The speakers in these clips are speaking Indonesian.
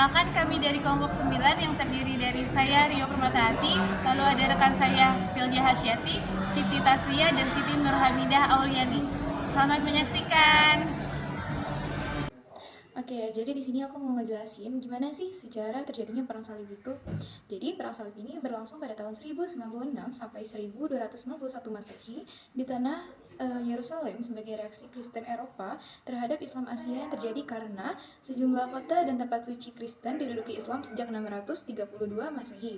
Perkenalkan, kami dari kelompok 9 yang terdiri dari saya, Rio Permatahati, lalu ada rekan saya, Filja Hasyati, Siti Taslia, dan Siti Nurhamidah Auliani. Selamat menyaksikan. Oke, jadi di sini aku mau ngejelasin gimana sih sejarah terjadinya Perang Salib itu. Jadi, Perang Salib ini berlangsung pada tahun 1096 sampai 1291 Masehi di tanah Yerusalem sebagai reaksi Kristen Eropa terhadap Islam Asia yang terjadi karena sejumlah kota dan tempat suci Kristen diduduki Islam sejak 632 Masehi.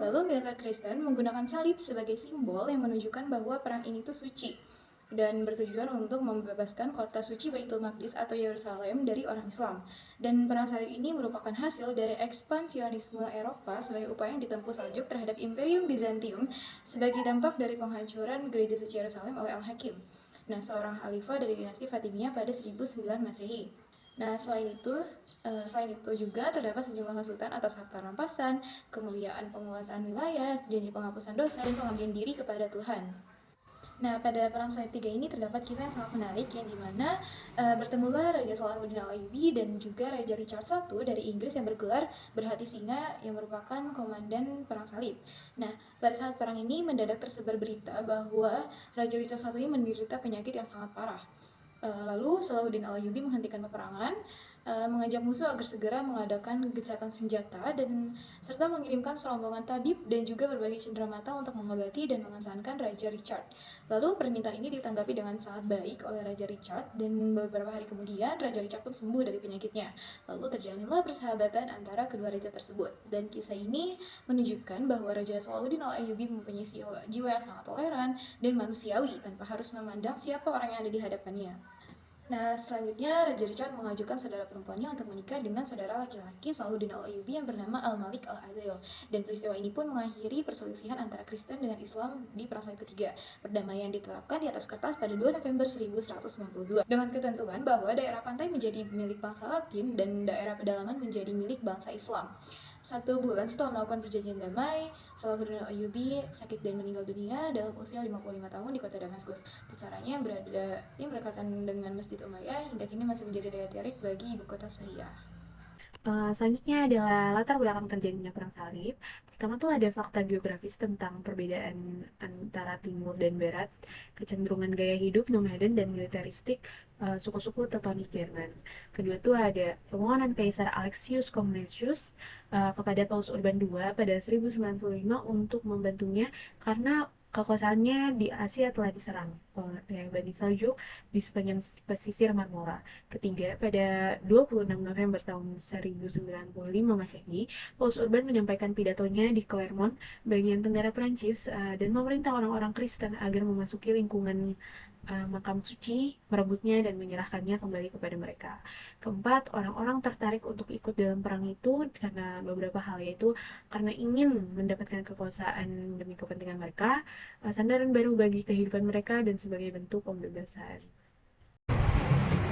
Lalu militer Kristen menggunakan salib sebagai simbol yang menunjukkan bahwa perang ini tuh suci dan bertujuan untuk membebaskan kota suci Baitul Maqdis atau Yerusalem dari orang Islam. Dan perang salib ini merupakan hasil dari ekspansionisme Eropa sebagai upaya yang ditempuh Saljuk terhadap Imperium Bizantium sebagai dampak dari penghancuran gereja suci Yerusalem oleh Al-Hakim. Nah, seorang khalifah dari dinasti Fatimiyah pada 1009 Masehi. Nah, selain itu juga terdapat sejumlah hasutan atas harta rampasan, kemuliaan penguasaan wilayah, janji penghapusan dosa, dan pengabdian diri kepada Tuhan. Nah, pada Perang Salib III ini terdapat kisah yang sangat menarik yang dimana bertemulah Raja Salahuddin Al-Ayyubi dan juga Raja Richard I dari Inggris yang bergelar Berhati Singa yang merupakan komandan Perang Salib. Nah, pada saat perang ini mendadak tersebar berita bahwa Raja Richard I ini menderita penyakit yang sangat parah. Lalu Salahuddin Al-Ayyubi menghentikan peperangan, mengajak musuh agar segera mengadakan gencatan senjata dan serta mengirimkan serombongan tabib dan juga berbagai cenderamata untuk mengobati dan mengesankan Raja Richard. Lalu permintaan ini ditanggapi dengan sangat baik oleh Raja Richard dan beberapa hari kemudian Raja Richard pun sembuh dari penyakitnya. Lalu terjalinlah persahabatan antara kedua raja tersebut. Dan kisah ini menunjukkan bahwa Raja Salahuddin Al-Ayyubi mempunyai jiwa yang sangat toleran dan manusiawi tanpa harus memandang siapa orang yang ada di hadapannya. Nah, selanjutnya Raja Richard mengajukan saudara perempuannya untuk menikah dengan saudara laki-laki Salahuddin Al-Ayyubi yang bernama Al-Malik Al-Adil. Dan peristiwa ini pun mengakhiri perselisihan antara Kristen dengan Islam di Perang Salib ketiga. Perdamaian ditetapkan di atas kertas pada 2 November 1192 dengan ketentuan bahwa daerah pantai menjadi milik bangsa Latin dan daerah pedalaman menjadi milik bangsa Islam. 1 bulan setelah melakukan perjanjian damai, Salahuddin Al-Ayyubi sakit dan meninggal dunia dalam usia 55 tahun di kota Damaskus. Pucaranya yang berdekatan dengan Masjid Umayyah hingga kini masih menjadi daya tarik bagi ibu kota Suriah. Selanjutnya adalah latar belakang terjadinya Perang Salib. Pertama tuh ada fakta geografis tentang perbedaan antara timur dan barat, kecenderungan gaya hidup nomaden dan militeristik suku-suku Teutonik Jerman. Kedua tuh ada permohonan Kaisar Alexius Comnenus kepada Paus Urban II pada 1095 untuk membantunya karena kekuasaannya di Asia telah diserang oleh Bani Saljuk di sepanjang pesisir Marmora. Ketiga, pada 26 November tahun 1095 Masehi, Paus Urban menyampaikan pidatonya di Clermont, bagian tenggara Prancis, dan memerintah orang-orang Kristen agar memasuki lingkungan makam suci, merebutnya dan menyerahkannya kembali kepada mereka. Keempat, orang-orang tertarik untuk ikut dalam perang itu karena beberapa hal, yaitu karena ingin mendapatkan kekuasaan demi kepentingan mereka, sandaran baru bagi kehidupan mereka, dan sebagai bentuk pembebasan.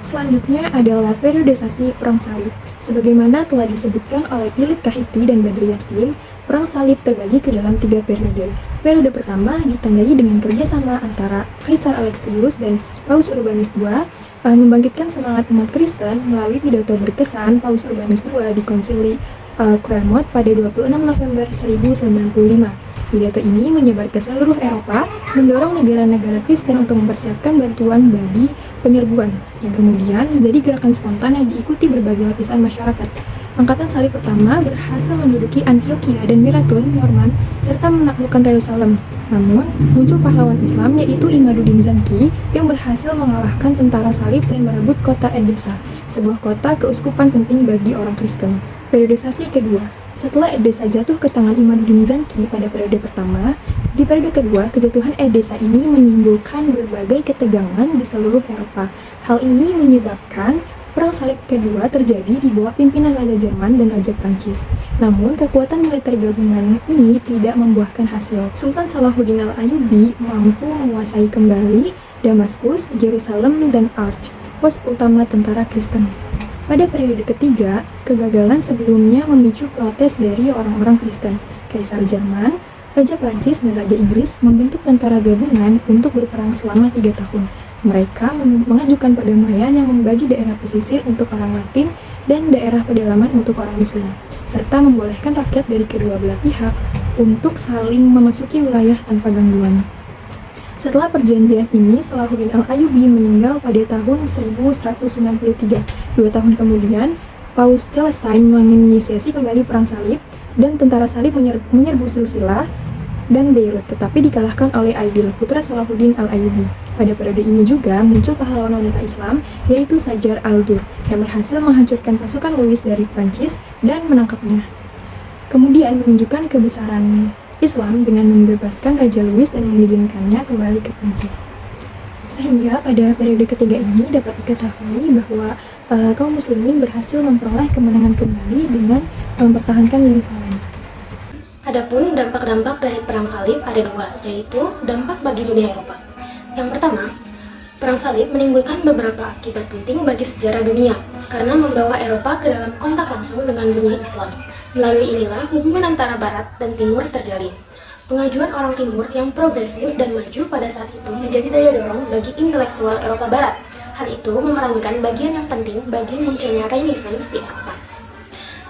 Selanjutnya adalah periodisasi Perang Salib. Sebagaimana telah disebutkan oleh Philip Kahiti dan Badriyatin, Perang Salib terbagi ke dalam 3 periode. Periode pertama ditandai dengan kerjasama antara Kaisar Alexius dan Paus Urbanus II membangkitkan semangat umat Kristen melalui pidato berkesan Paus Urbanus II di Konsili Clermont pada 26 November 1095. Pidato ini menyebar ke seluruh Eropa, mendorong negara-negara Kristen untuk mempersiapkan bantuan bagi penyerbuan, yang kemudian menjadi gerakan spontan yang diikuti berbagai lapisan masyarakat. Angkatan Salib pertama berhasil menduduki Antioquia dan Miraton, Norman, serta menaklukkan Yerusalem. Namun, muncul pahlawan Islam yaitu Imaduddin Zanki yang berhasil mengalahkan tentara Salib dan merebut kota Edessa, sebuah kota keuskupan penting bagi orang Kristen. Periodisasi kedua. Setelah Edessa jatuh ke tangan Imaduddin Zanki pada periode pertama, di periode kedua, kejatuhan Edessa ini menimbulkan berbagai ketegangan di seluruh Eropa. Hal ini menyebabkan Perang Salib kedua terjadi di bawah pimpinan Raja Jerman dan Raja Prancis. Namun, kekuatan militer gabungan ini tidak membuahkan hasil. Sultan Salahuddin Al-Ayyubi mampu menguasai kembali Damaskus, Yerusalem, dan Arch, pos utama tentara Kristen. Pada periode ketiga, kegagalan sebelumnya memicu protes dari orang-orang Kristen. Kaisar Jerman, Raja Prancis, dan Raja Inggris membentuk tentara gabungan untuk berperang selama 3 tahun. Mereka mengajukan perdamaian yang membagi daerah pesisir untuk orang Latin dan daerah pedalaman untuk orang Muslim, serta membolehkan rakyat dari kedua belah pihak untuk saling memasuki wilayah tanpa gangguan. Setelah perjanjian ini, Salahuddin Al-Ayyubi meninggal pada tahun 1193. 2 tahun kemudian, Paus Celestine menginisiasi kembali Perang Salib, dan tentara Salib menyerbu Silsilah dan Beirut, tetapi dikalahkan oleh Aidil, putra Salahuddin Al-Ayyubi. Pada periode ini juga muncul pahlawan wanita Islam, yaitu Sajar al-Dur, yang berhasil menghancurkan pasukan Louis dari Prancis dan menangkapnya. Kemudian menunjukkan kebesaran Islam dengan membebaskan Raja Louis dan mengizinkannya kembali ke Prancis. Sehingga pada periode ketiga ini dapat diketahui bahwa kaum muslimin berhasil memperoleh kemenangan kembali dengan mempertahankan Yerusalem. Adapun dampak-dampak dari Perang Salib ada dua, yaitu dampak bagi dunia Eropa. Yang pertama, Perang Salib menimbulkan beberapa akibat penting bagi sejarah dunia karena membawa Eropa ke dalam kontak langsung dengan dunia Islam. Melalui inilah hubungan antara Barat dan Timur terjalin. Pengajuan orang Timur yang progresif dan maju pada saat itu menjadi daya dorong bagi intelektual Eropa Barat. Hal itu memerankan bagian yang penting bagi munculnya Renaissance di Eropa.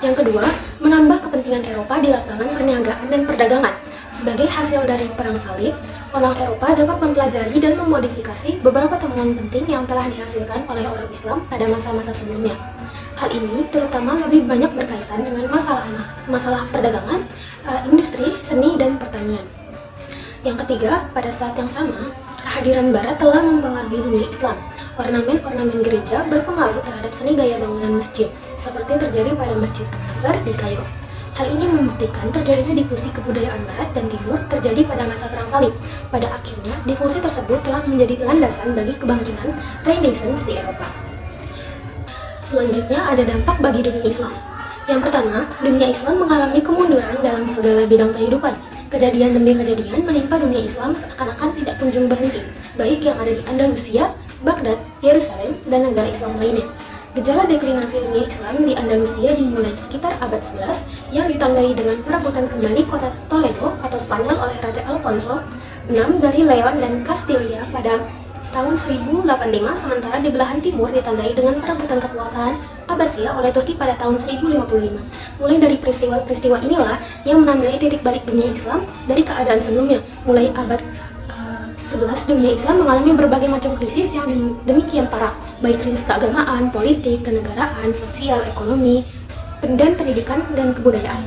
Yang kedua, menambah kepentingan Eropa di lapangan perniagaan dan perdagangan. Sebagai hasil dari Perang Salib, orang Eropa dapat mempelajari dan memodifikasi beberapa temuan penting yang telah dihasilkan oleh orang Islam pada masa-masa sebelumnya. Hal ini terutama lebih banyak berkaitan dengan masalah perdagangan, industri, seni, dan pertanian. Yang ketiga, pada saat yang sama, kehadiran Barat telah mempengaruhi dunia Islam. Ornamen-ornamen gereja berpengaruh terhadap seni gaya bangunan masjid, seperti terjadi pada Masjid Al-Azhar di Kairo. Hal ini membuktikan terjadinya difusi kebudayaan Barat dan Timur terjadi pada masa Perang Salib. Pada akhirnya, difusi tersebut telah menjadi landasan bagi kebangkitan Renaissance di Eropa. Selanjutnya ada dampak bagi dunia Islam. Yang pertama, dunia Islam mengalami kemunduran dalam segala bidang kehidupan. Kejadian demi kejadian menimpa dunia Islam seakan-akan tidak kunjung berhenti, baik yang ada di Andalusia, Baghdad, Yerusalem, dan negara Islam lainnya. Gejala deklinasi dunia Islam di Andalusia dimulai sekitar abad 11 yang ditandai dengan perebutan kembali kota Toledo atau Spanyol oleh Raja Alfonso VI dari Leon dan Castilla pada tahun 1085, sementara di belahan timur ditandai dengan perebutan kekuasaan Abbasiyah oleh Turki pada tahun 1055. Mulai dari peristiwa-peristiwa inilah yang menandai titik balik dunia Islam dari keadaan sebelumnya. Mulai abad 11, dunia Islam mengalami berbagai macam krisis yang demikian parah, baik krisis keagamaan, politik, kenegaraan, sosial, ekonomi, dan pendidikan dan kebudayaan.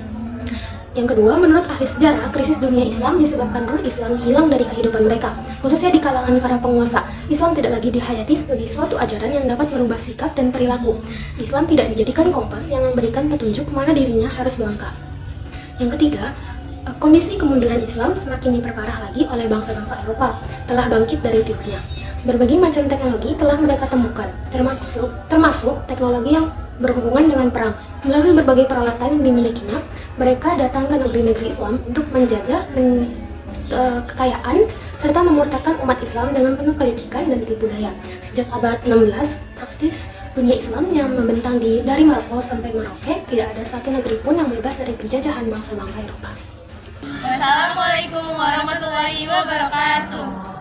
Yang kedua, menurut ahli sejarah, krisis dunia Islam disebabkan ruh Islam hilang dari kehidupan mereka, khususnya di kalangan para penguasa. Islam tidak lagi dihayati sebagai suatu ajaran yang dapat merubah sikap dan perilaku. Islam tidak dijadikan kompas yang memberikan petunjuk kemana dirinya harus melangkah. Yang ketiga, kondisi kemunduran Islam semakin diperparah lagi oleh bangsa-bangsa Eropa telah bangkit dari tidurnya. Berbagai macam teknologi telah mereka temukan, termasuk teknologi yang berhubungan dengan perang. Melalui berbagai peralatan yang dimilikinya, mereka datang ke negeri-negeri Islam untuk menjajah kekayaan serta memurtadkan umat Islam dengan penuh kelicikan dan tipu daya. Sejak abad 16, praktis dunia Islam yang membentang dari Maroko sampai Merauke, tidak ada satu negeri pun yang bebas dari penjajahan bangsa-bangsa Eropa. Wassalamualaikum warahmatullahi wabarakatuh.